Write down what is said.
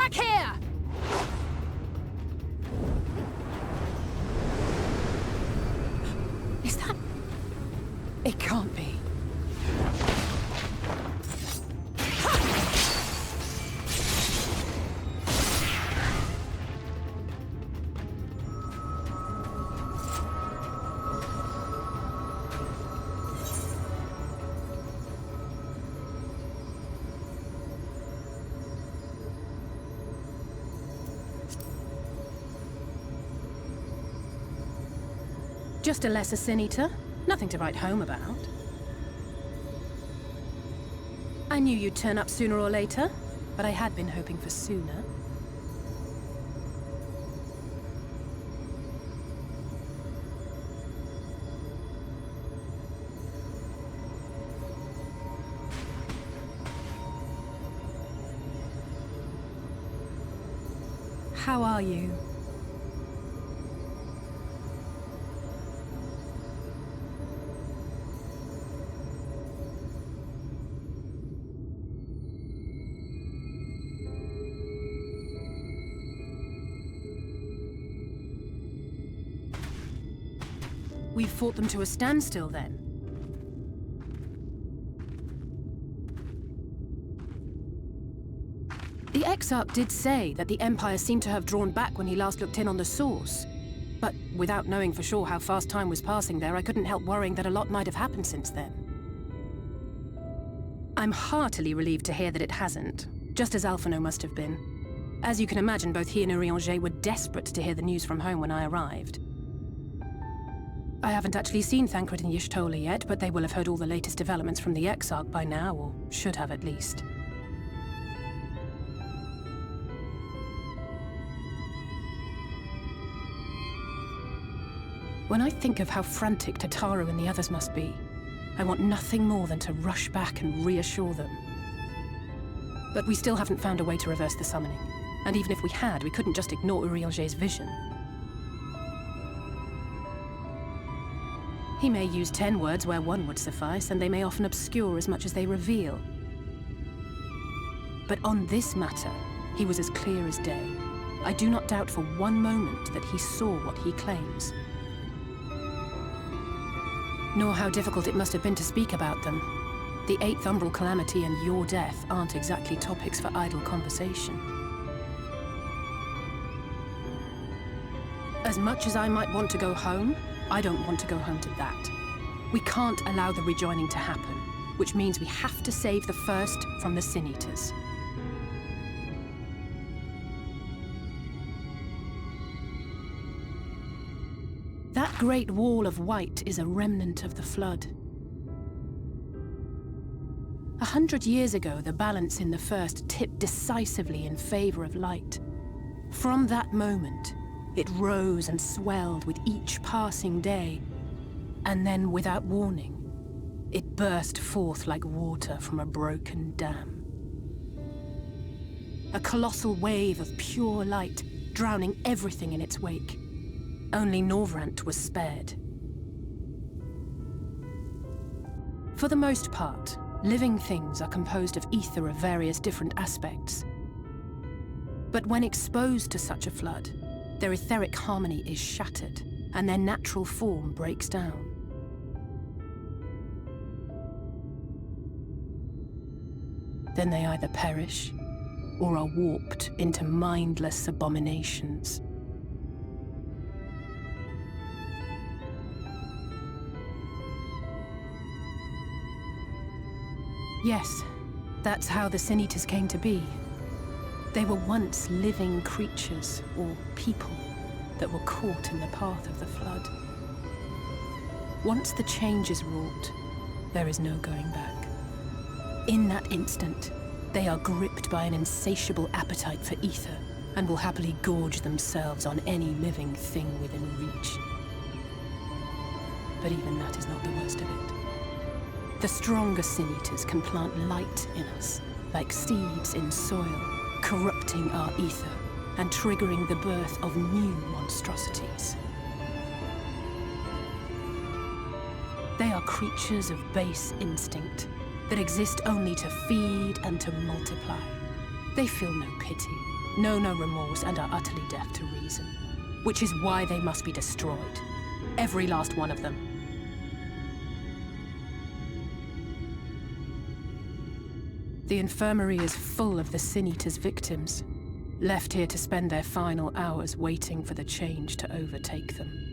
back here! Is that... It can't be. Just a lesser sin eater. Nothing to write home about. I knew you'd turn up sooner or later, but I had been hoping for sooner. How are you? We've fought them to a standstill, then. The Exarch did say that the Empire seemed to have drawn back when he last looked in on the source. But without knowing for sure how fast time was passing there, I couldn't help worrying that a lot might have happened since then. I'm heartily relieved to hear that it hasn't, just as Alphino must have been. As you can imagine, both he and Urianger were desperate to hear the news from home when I arrived. I haven't actually seen Thancred and Y'shtola yet, but they will have heard all the latest developments from the Exarch by now, or should have at least. When I think of how frantic Tataru and the others must be, I want nothing more than to rush back and reassure them. But we still haven't found a way to reverse the summoning. And even if we had, we couldn't just ignore Urianger's vision. He may use 10 words where 1 would suffice, and they may often obscure as much as they reveal. But on this matter, he was as clear as day. I do not doubt for one moment that he saw what he claims. Nor how difficult it must have been to speak about them. The 8th Umbral Calamity and your death aren't exactly topics for idle conversation. As much as I might want to go home, I don't want to go home to that. We can't allow the rejoining to happen, which means we have to save the first from the Sin Eaters. That great wall of white is a remnant of the Flood. 100 years ago, the balance in the First tipped decisively in favor of light. From that moment, it rose and swelled with each passing day, and then, without warning, it burst forth like water from a broken dam. A colossal wave of pure light, drowning everything in its wake. Only Norvrant was spared. For the most part, living things are composed of ether of various different aspects. But when exposed to such a flood, their etheric harmony is shattered, and their natural form breaks down. Then they either perish, or are warped into mindless abominations. Yes, that's how the Sin Eaters came to be. They were once living creatures, or people, that were caught in the path of the Flood. Once the change is wrought, there is no going back. In that instant, they are gripped by an insatiable appetite for ether, and will happily gorge themselves on any living thing within reach. But even that is not the worst of it. The stronger Sin Eaters can plant light in us, like seeds in soil, corrupting our ether and triggering the birth of new monstrosities. They are creatures of base instinct that exist only to feed and to multiply. They feel no pity, know no remorse, and are utterly deaf to reason. Which is why they must be destroyed. Every last one of them. The infirmary is full of the Sin Eater's victims, left here to spend their final hours waiting for the change to overtake them.